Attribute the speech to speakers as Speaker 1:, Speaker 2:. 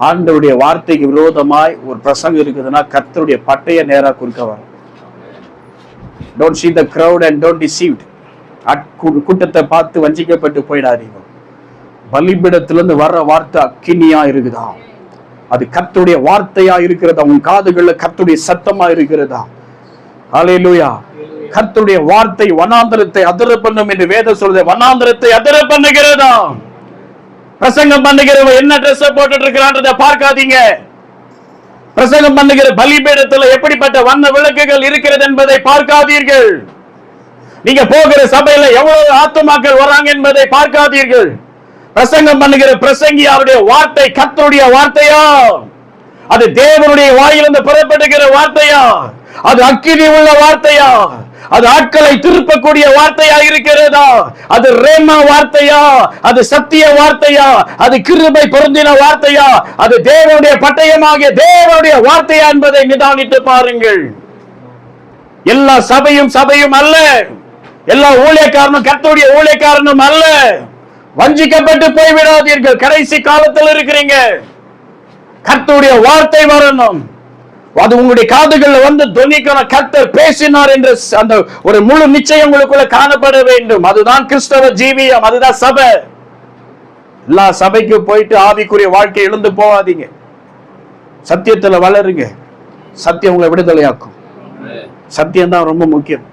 Speaker 1: ஆண்டவருடைய வார்த்தைக்கு விரோதமாய் ஒரு பிரசங்கம் இருக்குதுன்னா கர்த்தருடைய பட்டைய நேரா குறுக்க வரும். Don't see the crowd and don't deceived. கூட்டத்தை பார்த்து வஞ்சிக்கப்பட்டு போயிடாதீங்க. பலிபீடத்திலிருந்து வர்ற வார்த்தை அக்கினியா இருக்குதா? அது கர்த்தருடைய வார்த்தையா இருக்கிறதா? உன் காதுகள்ல கர்த்தருடைய சத்தமா இருக்கிறதா? ஹல்லேலூயா. கர்த்தருடைய வார்த்தை வனாந்தரத்தை அதிர பண்ணும் என்று வேதம் சொல்லுது. வனாந்தரத்தை அதிர பண்ணுகிறதா? பிரசங்கம் பண்ணுகிறவன் என்ன ட்ரெஸ் போட்டுட்டு இருக்கிறான்றத பார்க்காதீங்க. பிரசங்கம் பண்ணுகிற பலிபீடத்துல எப்படிப்பட்ட வண்ண விளக்குகள் இருக்கிறது என்பதை பார்க்காதீர்கள். நீங்க போகிற சபையில எவ்வளவு ஆத்துமாக்கள் வராங்க என்பதை பார்க்காதீர்கள். பிரசங்கம் பண்ணுகிற பிரசங்கியாருடைய வார்த்தை கர்த்தருடைய வார்த்தையா? அது தேவனுடைய வாயிலிருந்து புறப்படுகிற வார்த்தையா? அது அக்கினி உள்ள வார்த்தையா? அது ஆட்களை திருப்பக்கூடிய வார்த்தையா இருக்கிறதா? அது ரேமா வார்த்தையா? அது சத்திய வார்த்தையா? அது கிருபை பொருந்தின வார்த்தையா? அது தேவனுடைய பட்டயமாகிய தேவனுடைய வார்த்தையா என்பதை நிதானித்து பாருங்கள். எல்லா சபையும் அல்ல, எல்லா ஊழியக்காரனும் கர்த்தருடைய ஊழியக்காரனும் அல்ல. வஞ்சிக்கப்பட்டு போய்விடாதீர்கள். கடைசி காலத்தில் இருக்கிறீங்க. கர்த்தருடைய வார்த்தை வரணும். அது உங்களுடைய காதுகள்ல வந்து தொனிக்கணும். கர்த்தர் பேசினார் என்ற அந்த ஒரு முழு நிச்சயம் உங்களுக்குள்ள காணப்பட வேண்டும். அதுதான் கிறிஸ்தவ ஜீவியம், அதுதான் சபை. எல்லா சபைக்கு போயிட்டு ஆவிக்குரிய வாழ்க்கை இழந்து போகாதீங்க. சத்தியத்துல வளருங்க. சத்தியம் உங்களை விடுதலையாக்கும். சத்தியம் தான் ரொம்ப முக்கியம்.